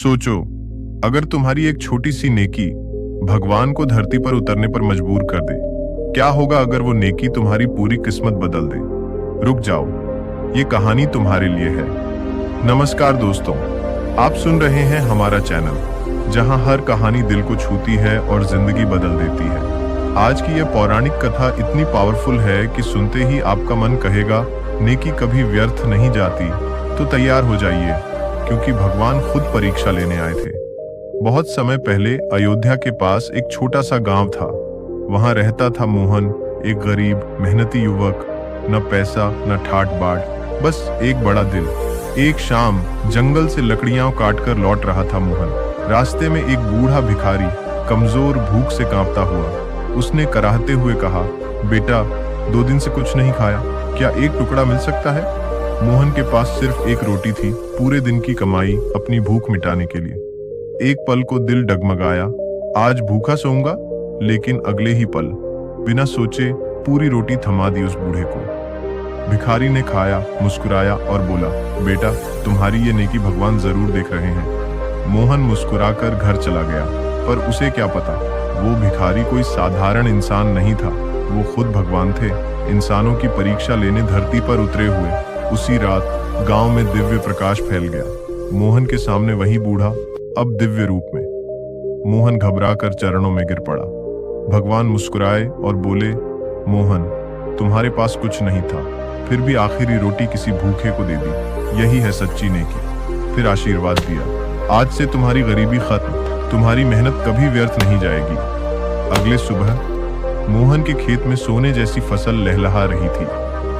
सोचो, अगर तुम्हारी एक छोटी सी नेकी भगवान को धरती पर उतरने पर मजबूर कर दे, क्या होगा अगर वो नेकी तुम्हारी पूरी किस्मत बदल दे? रुक जाओ, ये कहानी तुम्हारे लिए है। नमस्कार दोस्तों, आप सुन रहे हैं हमारा चैनल, जहां हर कहानी दिल को छूती है और जिंदगी बदल देती है। आज की यह पौराणिक कथा इतनी पावरफुल है कि सुनते ही आपका मन कहेगा, नेकी कभी व्यर्थ नहीं जाती। तो तैयार हो जाइए, क्योंकि भगवान खुद परीक्षा लेने आए थे। बहुत समय पहले अयोध्या के पास एक छोटा सा गांव था। वहां रहता था मोहन, एक गरीब मेहनती युवक। न पैसा न ठाट बाट, बस एक बड़ा दिल। एक शाम जंगल से लकड़ियां काटकर लौट रहा था मोहन। रास्ते में एक बूढ़ा भिखारी कमजोर भूख से कांपता हुआ। उसने कराहते हुए कहा, बेटा 2 दिन से कुछ नहीं खाया, क्या एक टुकड़ा मिल सकता है? मोहन के पास सिर्फ एक रोटी थी, पूरे दिन की कमाई अपनी भूख मिटाने के लिए। एक पल को दिल डगमगाया, आज भूखा सोऊंगा। लेकिन अगले ही पल बिना सोचे पूरी रोटी थमा दी उस बूढ़े को। भिखारी ने खाया, मुस्कुराया और बोला, बेटा तुम्हारी ये नेकी भगवान जरूर देख रहे हैं। मोहन मुस्कुराकर घर चला गया, पर उसे क्या पता, वो भिखारी कोई साधारण इंसान नहीं था, वो खुद भगवान थे, इंसानों की परीक्षा लेने धरती पर उतरे हुए। उसी रात गांव में दिव्य प्रकाश फैल गया। मोहन के सामने वही बूढ़ा, अब दिव्य रूप में। मोहन घबराकर चरणों में गिर पड़ा। भगवान मुस्कुराए और बोले, मोहन तुम्हारे पास कुछ नहीं था, फिर भी आखिरी रोटी किसी भूखे को दे दी, यही है सच्ची नेकी। फिर आशीर्वाद दिया, आज से तुम्हारी गरीबी खत्म, तुम्हारी मेहनत कभी व्यर्थ नहीं जाएगी। अगले सुबह मोहन के खेत में सोने जैसी फसल लहलहा रही थी।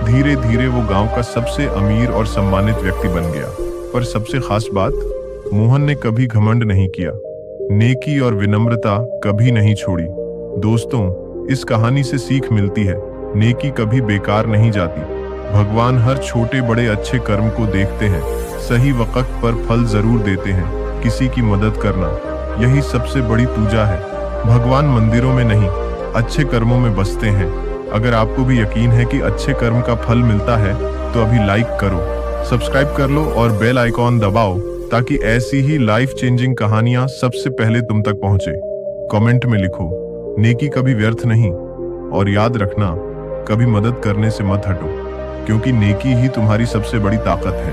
धीरे धीरे वो गांव का सबसे अमीर और सम्मानित व्यक्ति बन गया। पर सबसे खास बात, मोहन ने कभी घमंड नहीं किया, नेकी और विनम्रता कभी नहीं छोड़ी। दोस्तों, इस कहानी से सीख मिलती है, नेकी कभी बेकार नहीं जाती। भगवान हर छोटे बड़े अच्छे कर्म को देखते हैं, सही वक्त पर फल जरूर देते हैं। किसी की मदद करना, यही सबसे बड़ी पूजा है। भगवान मंदिरों में नहीं, अच्छे कर्मों में बसते हैं। अगर आपको भी यकीन है कि अच्छे कर्म का फल मिलता है, तो अभी लाइक करो, सब्सक्राइब कर लो और बेल आइकॉन दबाओ, ताकि ऐसी ही लाइफ चेंजिंग कहानियां सबसे पहले तुम तक पहुंचे। कमेंट में लिखो, नेकी कभी व्यर्थ नहीं, और याद रखना, कभी मदद करने से मत हटो, क्योंकि नेकी ही तुम्हारी सबसे बड़ी ताकत है।